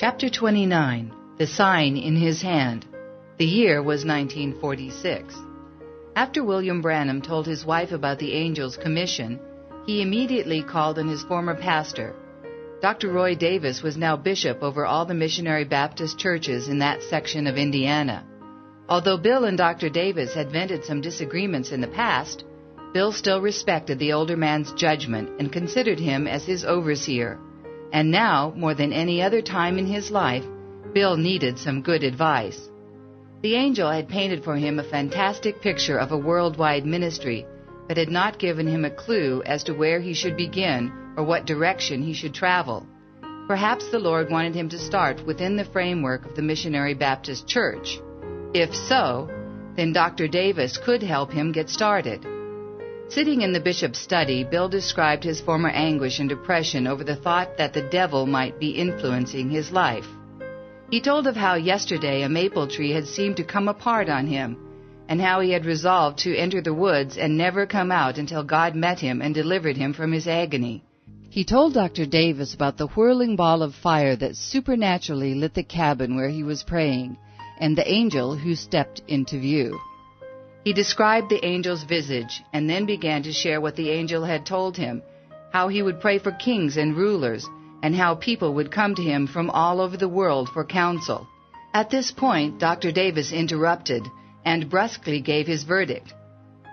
Chapter 29. The Sign in His Hand. The year was 1946. After William Branham told his wife about the angel's commission, he immediately called on his former pastor. Dr. Roy Davis was now bishop over all the missionary Baptist churches in that section of Indiana. Although Bill and Dr. Davis had vented some disagreements in the past, Bill still respected the older man's judgment and considered him as his overseer. And now, more than any other time in his life, Bill needed some good advice. The angel had painted for him a fantastic picture of a worldwide ministry, but had not given him a clue as to where he should begin or what direction he should travel. Perhaps the Lord wanted him to start within the framework of the Missionary Baptist Church. If so, then Dr. Davis could help him get started. Sitting in the bishop's study, Bill described his former anguish and depression over the thought that the devil might be influencing his life. He told of how yesterday a maple tree had seemed to come apart on him, and how he had resolved to enter the woods and never come out until God met him and delivered him from his agony. He told Dr. Davis about the whirling ball of fire that supernaturally lit the cabin where he was praying, and the angel who stepped into view. He described the angel's visage, and then began to share what the angel had told him, how he would pray for kings and rulers, and how people would come to him from all over the world for counsel. At this point, Dr. Davis interrupted and brusquely gave his verdict.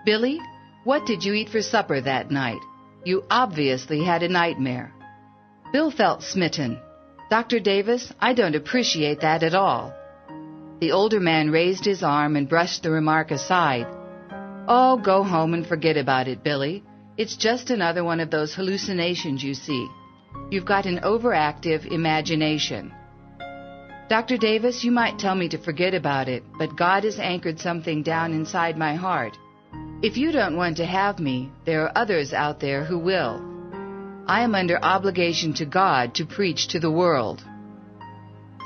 "Billy, what did you eat for supper that night? You obviously had a nightmare." Bill felt smitten. "Dr. Davis, I don't appreciate that at all." The older man raised his arm and brushed the remark aside. "Oh, go home and forget about it, Billy. It's just another one of those hallucinations you see. You've got an overactive imagination." "Dr. Davis, you might tell me to forget about it, but God has anchored something down inside my heart. If you don't want to have me, there are others out there who will. I am under obligation to God to preach to the world."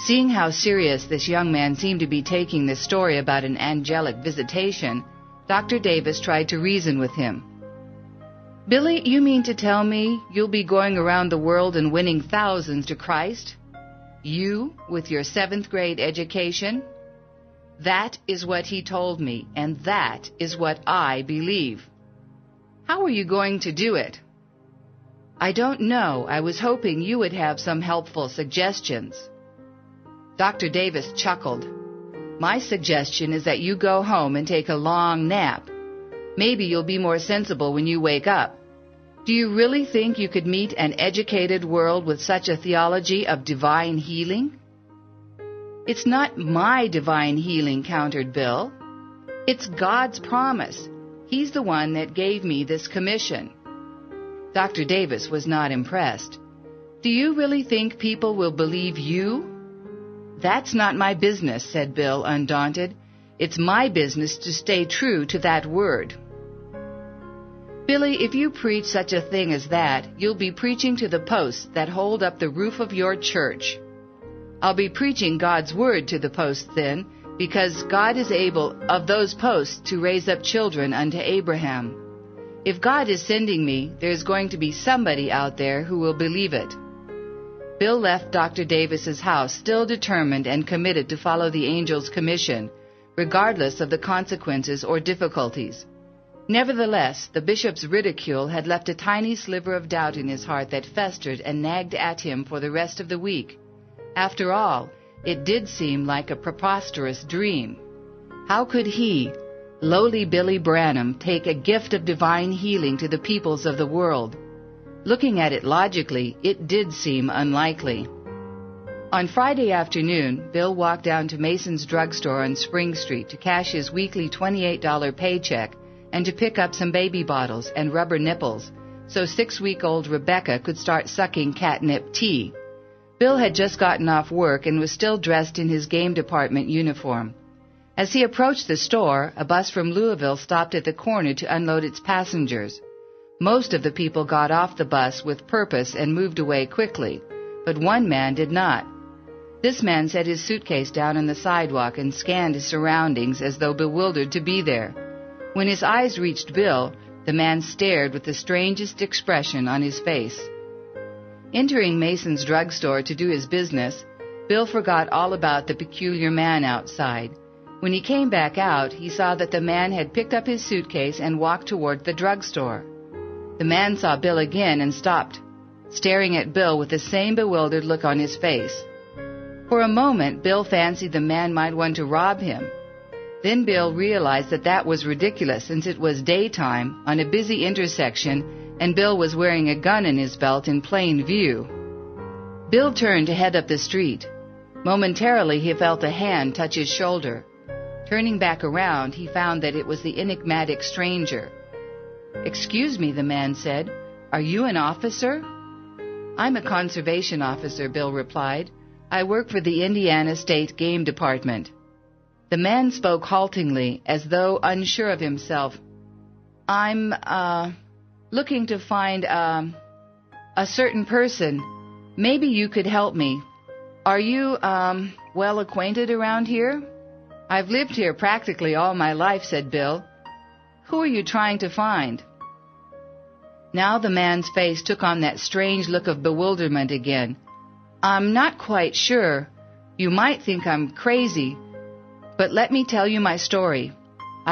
Seeing how serious this young man seemed to be taking this story about an angelic visitation, Dr. Davis tried to reason with him. "Billy, you mean to tell me you'll be going around the world and winning thousands to Christ? You, with your 7th grade education?" "That is what he told me, and that is what I believe." "How are you going to do it?" "I don't know. I was hoping you would have some helpful suggestions." Dr. Davis chuckled. "My suggestion is that you go home and take a long nap. Maybe you'll be more sensible when you wake up. Do you really think you could meet an educated world with such a theology of divine healing?" "It's not my divine healing," countered Bill. "It's God's promise. He's the one that gave me this commission." Dr. Davis was not impressed. "Do you really think people will believe you?" "That's not my business," said Bill, undaunted. "It's my business to stay true to that word." "Billy, if you preach such a thing as that, you'll be preaching to the posts that hold up the roof of your church." "I'll be preaching God's word to the posts then, because God is able of those posts to raise up children unto Abraham. If God is sending me, there's going to be somebody out there who will believe it." Bill left Dr. Davis's house still determined and committed to follow the angel's commission, regardless of the consequences or difficulties. Nevertheless, the bishop's ridicule had left a tiny sliver of doubt in his heart that festered and nagged at him for the rest of the week. After all, it did seem like a preposterous dream. How could he, lowly Billy Branham, take a gift of divine healing to the peoples of the world? Looking at it logically, it did seem unlikely. On Friday afternoon, Bill walked down to Mason's drugstore on Spring Street to cash his weekly $28 paycheck and to pick up some baby bottles and rubber nipples so 6-week-old Rebecca could start sucking catnip tea. Bill had just gotten off work and was still dressed in his game department uniform. As he approached the store, a bus from Louisville stopped at the corner to unload its passengers. Most of the people got off the bus with purpose and moved away quickly, but one man did not. This man set his suitcase down on the sidewalk and scanned his surroundings as though bewildered to be there. When his eyes reached Bill, the man stared with the strangest expression on his face. Entering Mason's drugstore to do his business, Bill forgot all about the peculiar man outside. When he came back out, he saw that the man had picked up his suitcase and walked toward the drugstore. The man saw Bill again and stopped, staring at Bill with the same bewildered look on his face. For a moment, Bill fancied the man might want to rob him. Then Bill realized that that was ridiculous, since it was daytime on a busy intersection and Bill was wearing a gun in his belt in plain view. Bill turned to head up the street. Momentarily, he felt a hand touch his shoulder. Turning back around, he found that it was the enigmatic stranger. "Excuse me," the man said. "Are you an officer?" "I'm a conservation officer," Bill replied. "I work for the Indiana State Game Department." The man spoke haltingly, as though unsure of himself. "I'm, looking to find, a certain person. Maybe you could help me. Are you, well acquainted around here?" "I've lived here practically all my life," said Bill. "Who are you trying to find?" Now the man's face took on that strange look of bewilderment again. "I'm not quite sure. You might think I'm crazy. But let me tell you my story.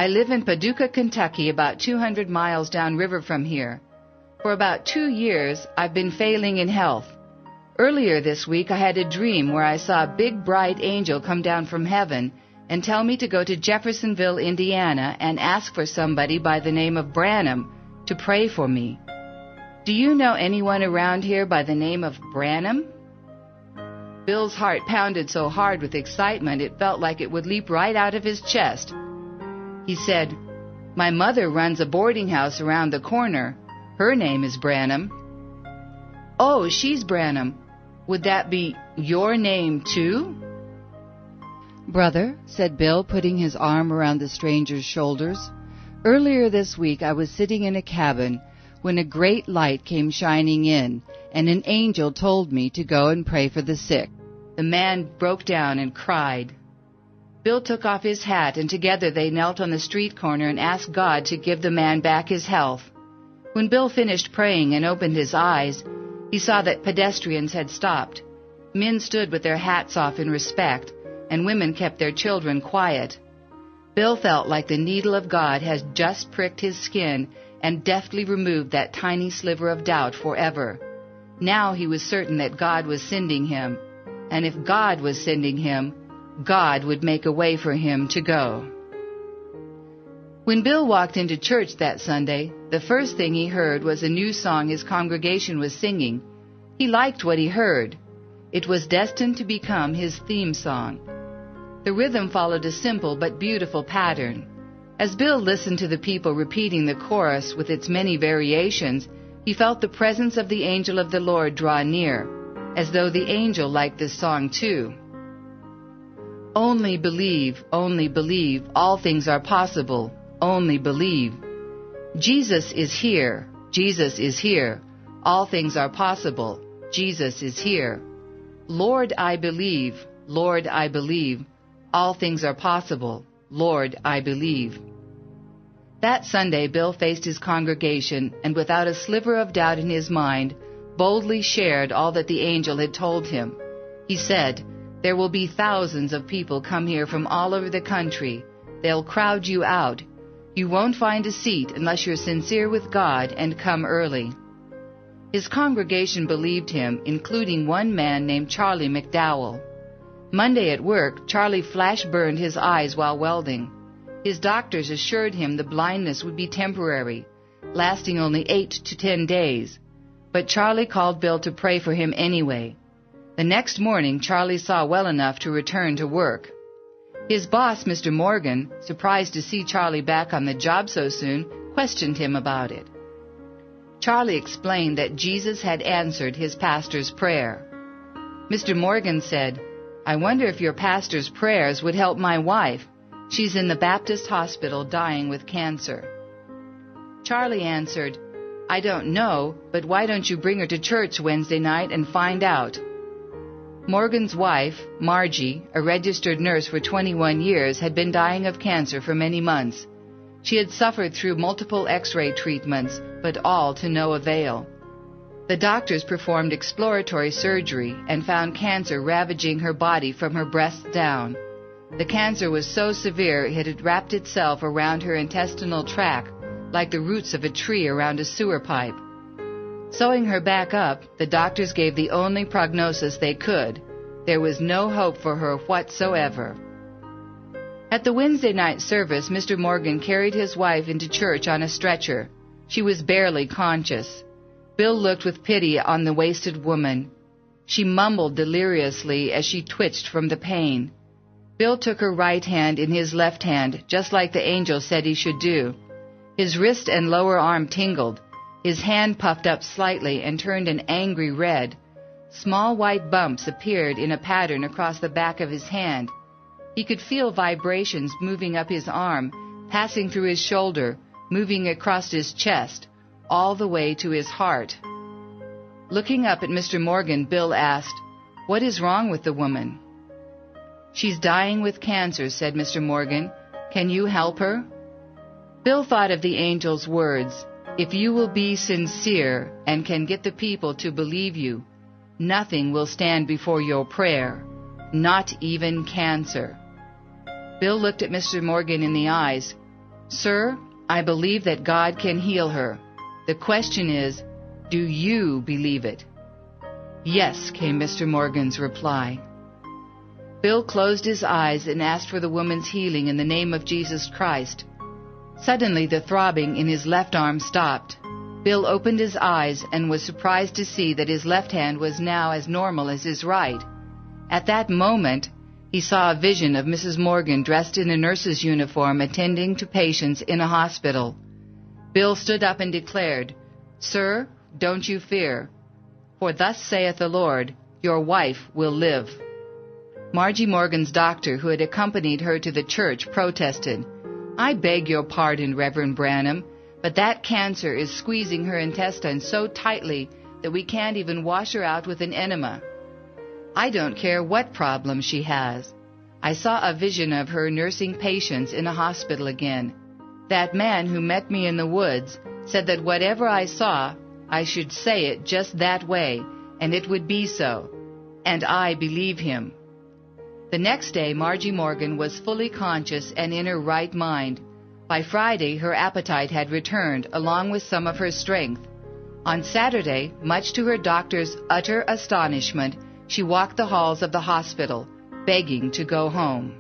I live in Paducah, Kentucky, about 200 miles downriver from here. For about 2 years, I've been failing in health. Earlier this week, I had a dream where I saw a big, bright angel come down from heaven and tell me to go to Jeffersonville, Indiana, and ask for somebody by the name of Branham to pray for me. Do you know anyone around here by the name of Branham?" Bill's heart pounded so hard with excitement it felt like it would leap right out of his chest. He said, "My mother runs a boarding house around the corner. Her name is Branham." "Oh, she's Branham. Would that be your name, too?" "Brother," said Bill, putting his arm around the stranger's shoulders, "earlier this week I was sitting in a cabin when a great light came shining in, and an angel told me to go and pray for the sick." The man broke down and cried. Bill took off his hat, and together they knelt on the street corner and asked God to give the man back his health. When Bill finished praying and opened his eyes, he saw that pedestrians had stopped. Men stood with their hats off in respect, and women kept their children quiet. Bill felt like the needle of God had just pricked his skin and deftly removed that tiny sliver of doubt forever. Now he was certain that God was sending him, and if God was sending him, God would make a way for him to go. When Bill walked into church that Sunday, the first thing he heard was a new song his congregation was singing. He liked what he heard. It was destined to become his theme song. The rhythm followed a simple but beautiful pattern. As Bill listened to the people repeating the chorus with its many variations, he felt the presence of the angel of the Lord draw near, as though the angel liked this song too. Only believe, all things are possible, only believe. Jesus is here, all things are possible, Jesus is here. Lord, I believe, all things are possible, Lord, I believe. That Sunday, Bill faced his congregation and without a sliver of doubt in his mind, boldly shared all that the angel had told him. He said, "There will be thousands of people come here from all over the country. They'll crowd you out. You won't find a seat unless you're sincere with God and come early." His congregation believed him, including one man named Charlie McDowell. Monday at work, Charlie flash-burned his eyes while welding. His doctors assured him the blindness would be temporary, lasting only 8 to 10 days. But Charlie called Bill to pray for him anyway. The next morning, Charlie saw well enough to return to work. His boss, Mr. Morgan, surprised to see Charlie back on the job so soon, questioned him about it. Charlie explained that Jesus had answered his pastor's prayer. Mr. Morgan said, "I wonder if your pastor's prayers would help my wife. She's in the Baptist hospital dying with cancer." Charlie answered, "I don't know, but why don't you bring her to church Wednesday night and find out?" Morgan's wife, Margie, a registered nurse for 21 years, had been dying of cancer for many months. She had suffered through multiple X-ray treatments, but all to no avail. The doctors performed exploratory surgery and found cancer ravaging her body from her breast down. The cancer was so severe it had wrapped itself around her intestinal tract like the roots of a tree around a sewer pipe. Sewing her back up, the doctors gave the only prognosis they could. There was no hope for her whatsoever. At the Wednesday night service, Mr. Morgan carried his wife into church on a stretcher. She was barely conscious. Bill looked with pity on the wasted woman. She mumbled deliriously as she twitched from the pain. Bill took her right hand in his left hand, just like the angel said he should do. His wrist and lower arm tingled. His hand puffed up slightly and turned an angry red. Small white bumps appeared in a pattern across the back of his hand. He could feel vibrations moving up his arm, passing through his shoulder, moving across his chest, all the way to his heart. Looking up at Mr. Morgan, Bill asked, "What is wrong with the woman?" "She's dying with cancer," said Mr. Morgan. "Can you help her?" Bill thought of the angel's words, "If you will be sincere and can get the people to believe you, nothing will stand before your prayer, not even cancer." Bill looked at Mr. Morgan in the eyes. "Sir, I believe that God can heal her. The question is, do you believe it?" "Yes," came Mr. Morgan's reply. Bill closed his eyes and asked for the woman's healing in the name of Jesus Christ. Suddenly the throbbing in his left arm stopped. Bill opened his eyes and was surprised to see that his left hand was now as normal as his right. At that moment, he saw a vision of Mrs. Morgan dressed in a nurse's uniform attending to patients in a hospital. Bill stood up and declared, "Sir, don't you fear, for thus saith the Lord, your wife will live." Margie Morgan's doctor, who had accompanied her to the church, protested, "I beg your pardon, Reverend Branham, but that cancer is squeezing her intestines so tightly that we can't even wash her out with an enema. I don't care what problem she has. I saw a vision of her nursing patients in a hospital again. That man who met me in the woods said that whatever I saw, I should say it just that way, and it would be so. And I believe him." The next day, Margie Morgan was fully conscious and in her right mind. By Friday, her appetite had returned, along with some of her strength. On Saturday, much to her doctor's utter astonishment, she walked the halls of the hospital, begging to go home.